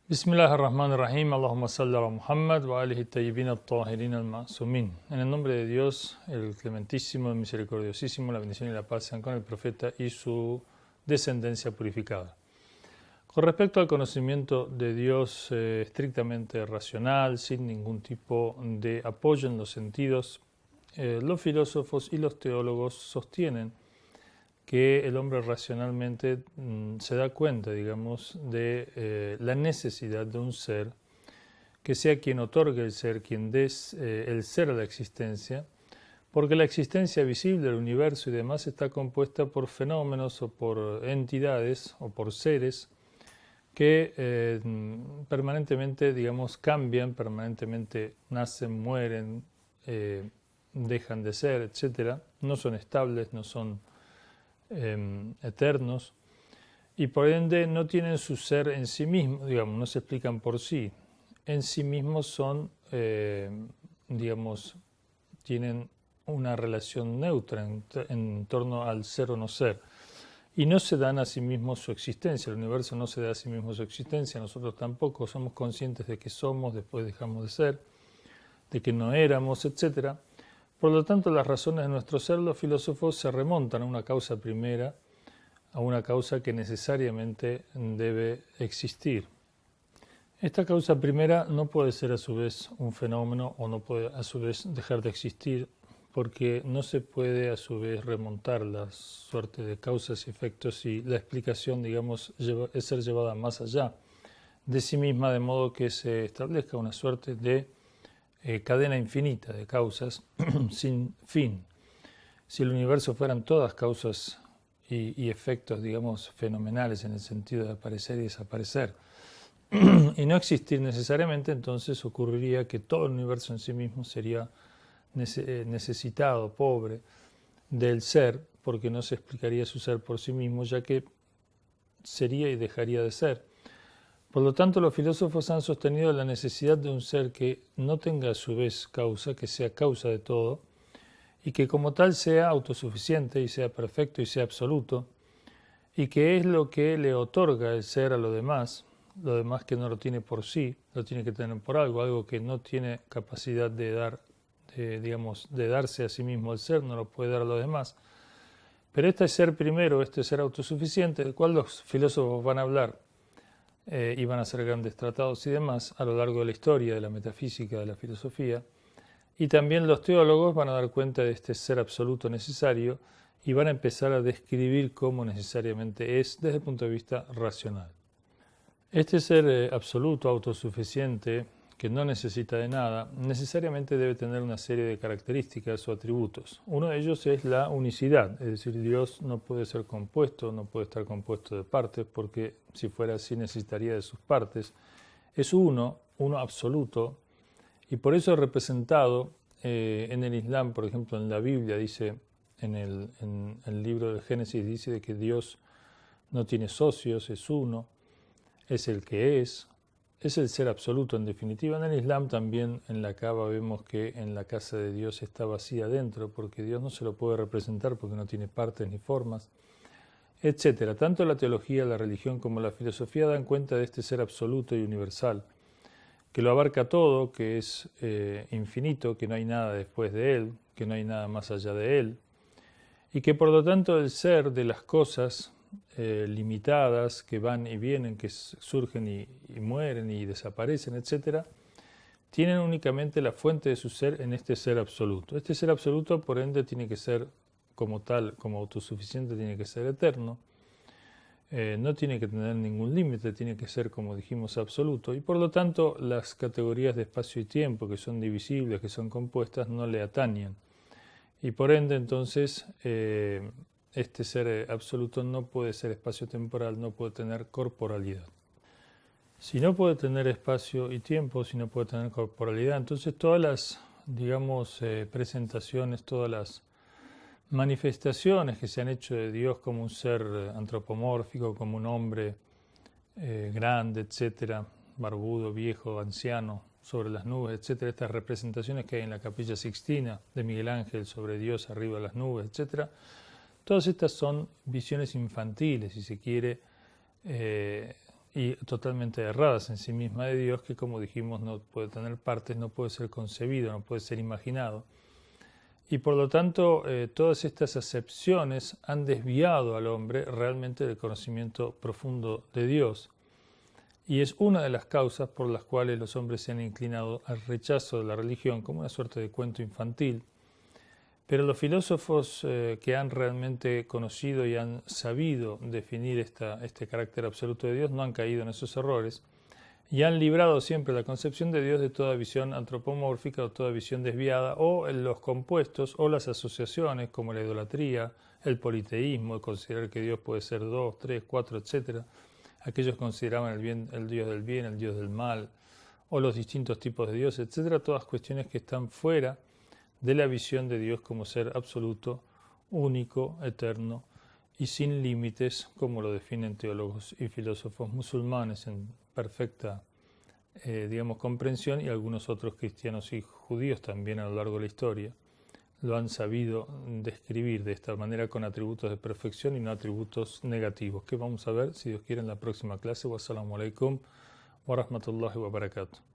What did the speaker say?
Bismillah ar-Rahman ar-Rahim, Allahumma salli ala Muhammad wa alihi tayyibin at-tahirin al-ma'sumin. En el nombre de Dios, el clementísimo, el misericordiosísimo, la bendición y la paz sean con el profeta y su descendencia purificada. Con respecto al conocimiento de Dios estrictamente racional, sin ningún tipo de apoyo en los sentidos, los filósofos y los teólogos sostienen que el hombre racionalmente se da cuenta, digamos, de la necesidad de un ser que sea quien otorgue el ser, quien dé el ser a la existencia, porque la existencia visible del universo y demás está compuesta por fenómenos o por entidades o por seres que permanentemente, digamos, cambian, permanentemente nacen, mueren, dejan de ser, etc. No son estables, no son eternos, y por ende no tienen su ser en sí mismos, digamos, no se explican por sí. En sí mismos son, digamos, tienen una relación neutra en torno al ser o no ser, y no se dan a sí mismos su existencia. El universo no se da a sí mismo su existencia, nosotros tampoco somos conscientes de que somos, después dejamos de ser, de que no éramos, etc. Por lo tanto, las razones de nuestro ser, los filósofos se remontan a una causa primera, a una causa que necesariamente debe existir. Esta causa primera no puede ser a su vez un fenómeno o no puede a su vez dejar de existir, porque no se puede a su vez remontar la suerte de causas y efectos y la explicación, digamos, es ser llevada más allá de sí misma, de modo que se establezca una suerte de cadena infinita de causas sin fin. Si el universo fueran todas causas y efectos, digamos, fenomenales en el sentido de aparecer y desaparecer, y no existir necesariamente, entonces ocurriría que todo el universo en sí mismo sería necesitado, pobre del ser, porque no se explicaría su ser por sí mismo, ya que sería y dejaría de ser. Por lo tanto, los filósofos han sostenido la necesidad de un ser que no tenga a su vez causa, que sea causa de todo, y que como tal sea autosuficiente y sea perfecto y sea absoluto, y que es lo que le otorga el ser a lo demás que no lo tiene por sí, lo tiene que tener por algo, algo que no tiene capacidad de dar, digamos, de darse a sí mismo el ser, no lo puede dar a los demás. Pero este ser primero, este ser autosuficiente, del cual los filósofos van a hablar, y van a hacer grandes tratados y demás a lo largo de la historia, de la metafísica, de la filosofía, y también los teólogos van a dar cuenta de este ser absoluto necesario y van a empezar a describir cómo necesariamente es desde el punto de vista racional. Este ser absoluto, autosuficiente, que no necesita de nada, necesariamente debe tener una serie de características o atributos. Uno de ellos es la unicidad, es decir, Dios no puede ser compuesto, no puede estar compuesto de partes, porque si fuera así necesitaría de sus partes. Es uno absoluto, y por eso es representado en el Islam, por ejemplo, en la Biblia, dice, en el libro de Génesis, dice de que Dios no tiene socios, es uno, es el que es el ser absoluto en definitiva. En el Islam también, en la Kaaba, vemos que en la casa de Dios está vacía dentro, porque Dios no se lo puede representar porque no tiene partes ni formas, etc. Tanto la teología, la religión como la filosofía dan cuenta de este ser absoluto y universal, que lo abarca todo, que es infinito, que no hay nada después de él, que no hay nada más allá de él, y que por lo tanto el ser de las cosas limitadas que van y vienen, que surgen y mueren y desaparecen, etc., tienen únicamente la fuente de su ser en este ser absoluto. Este ser absoluto, por ende, tiene que ser como tal, como autosuficiente, tiene que ser eterno, no tiene que tener ningún límite, tiene que ser, como dijimos, absoluto, y por lo tanto las categorías de espacio y tiempo, que son divisibles, que son compuestas, no le atañen. Y por ende, entonces, este ser absoluto no puede ser espacio-temporal, no puede tener corporalidad. Si no puede tener espacio y tiempo, si no puede tener corporalidad, entonces todas las, digamos, presentaciones, todas las manifestaciones que se han hecho de Dios como un ser antropomórfico, como un hombre grande, etcétera, barbudo, viejo, anciano, sobre las nubes, etcétera, estas representaciones que hay en la Capilla Sixtina de Miguel Ángel sobre Dios arriba de las nubes, etcétera, todas estas son visiones infantiles, si se quiere, y totalmente erradas en sí misma de Dios, que como dijimos no puede tener partes, no puede ser concebido, no puede ser imaginado. Y por lo tanto, todas estas acepciones han desviado al hombre realmente del conocimiento profundo de Dios. Y es una de las causas por las cuales los hombres se han inclinado al rechazo de la religión como una suerte de cuento infantil. Pero los filósofos que han realmente conocido y han sabido definir este carácter absoluto de Dios no han caído en esos errores y han librado siempre la concepción de Dios de toda visión antropomórfica o toda visión desviada, o los compuestos o las asociaciones como la idolatría, el politeísmo, el considerar que Dios puede ser 2, 3, 4, etc. Aquellos consideraban el Dios del bien, el Dios del mal, o los distintos tipos de Dios, etc. Todas cuestiones que están fuera de la visión de Dios como ser absoluto, único, eterno y sin límites, como lo definen teólogos y filósofos musulmanes en perfecta comprensión, y algunos otros cristianos y judíos también a lo largo de la historia lo han sabido describir de esta manera con atributos de perfección y no atributos negativos, que vamos a ver, si Dios quiere, en la próxima clase. Wassalamu alaikum wa rahmatullahi wa barakatuh.